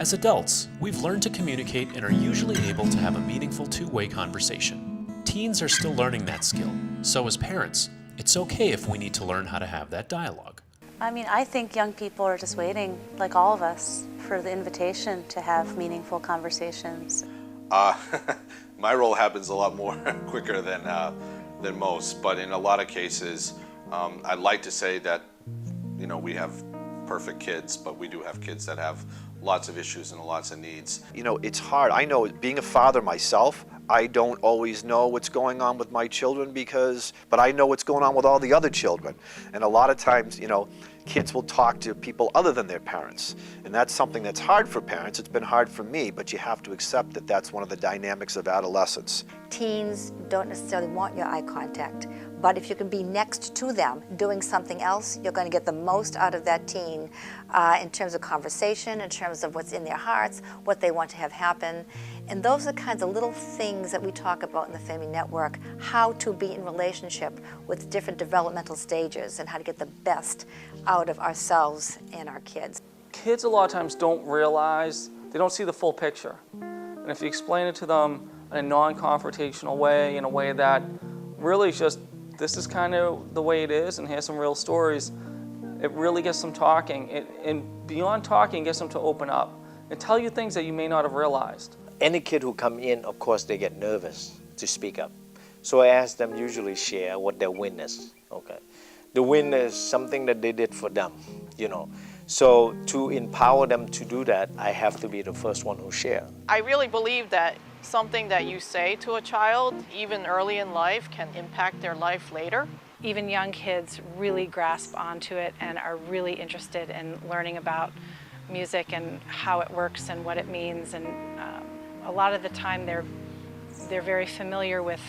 As adults, we've learned to communicate and are usually able to have a meaningful two-way conversation. Teens are still learning that skill, so as parents, it's okay if we need to learn how to have that dialogue. I mean, I think young people are just waiting, like all of us, for the invitation to have meaningful conversations. My role happens a lot more quicker than most, but in a lot of cases, I'd like to say that, you know, we have perfect kids, but we do have kids that have lots of issues and lots of needs. You know, it's hard. I know, being a father myself, I don't always know what's going on with my children but I know what's going on with all the other children. And a lot of times, you know, kids will talk to people other than their parents. And that's something that's hard for parents. It's been hard for me, but you have to accept that that's one of the dynamics of adolescence. Teens don't necessarily want your eye contact, but if you can be next to them doing something else, you're going to get the most out of that teen in terms of conversation, in terms of what's in their hearts, what they want to have happen. And those are the kinds of little things that we talk about in the Family Network, how to be in relationship with different developmental stages and how to get the best out of ourselves and our kids. Kids a lot of times don't realize, they don't see the full picture. And if you explain it to them in a non-confrontational way, in a way that really is just, this is kind of the way it is, and here's some real stories, it really gets them talking. And beyond talking, gets them to open up and tell you things that you may not have realized. Any kid who come in, of course, they get nervous to speak up. So I ask them usually share what their win is, okay? The win is something that they did for them, you know. So to empower them to do that, I have to be the first one who share. I really believe that something that you say to a child, even early in life, can impact their life later. Even young kids really grasp onto it and are really interested in learning about music and how it works and what it means. And a lot of the time they're very familiar with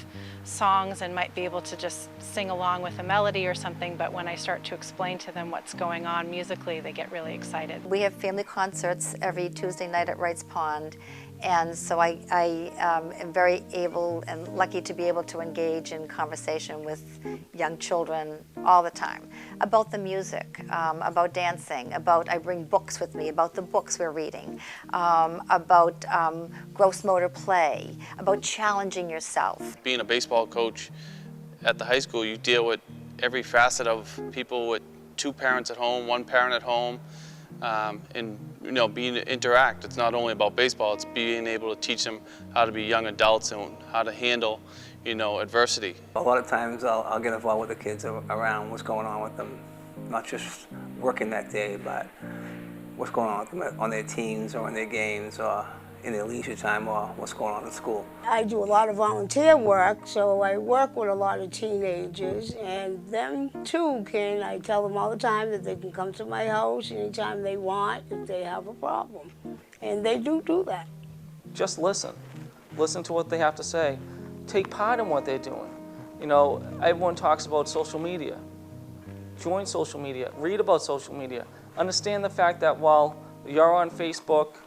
songs and might be able to just sing along with a melody or something, but when I start to explain to them what's going on musically, they get really excited. We have family concerts every Tuesday night at Wrights Pond, and so I am very able and lucky to be able to engage in conversation with young children all the time about the music, about dancing, I bring books with me, about the books we're reading, about gross motor play, about challenging yourself. Being a baseball coach at the high school, you deal with every facet of people with two parents at home, one parent at home, and you know, being to interact. It's not only about baseball, it's being able to teach them how to be young adults and how to handle, you know, adversity. A lot of times I'll get involved with the kids around what's going on with them, not just working that day, but what's going on with them on their teams or in their games or in their leisure time or what's going on in school. I do a lot of volunteer work, so I work with a lot of teenagers, and them too I tell them all the time that they can come to my house anytime they want if they have a problem. And they do that. Just listen. Listen to what they have to say. Take part in what they're doing. You know, everyone talks about social media. Join social media. Read about social media. Understand the fact that while you're on Facebook,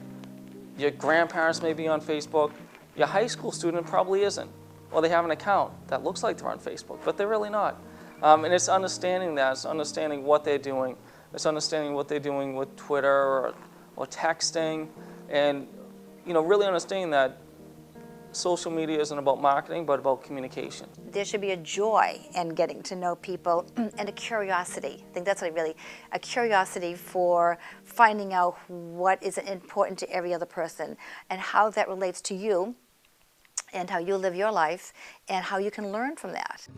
your grandparents may be on Facebook, your high school student probably isn't. Or they have an account that looks like they're on Facebook, but they're really not. And it's understanding that, it's understanding what they're doing, it's understanding what they're doing with Twitter or texting, and you know, really understanding that social media isn't about marketing, but about communication. There should be a joy in getting to know people and a curiosity. I think that's what a curiosity for finding out what is important to every other person and how that relates to you and how you live your life and how you can learn from that.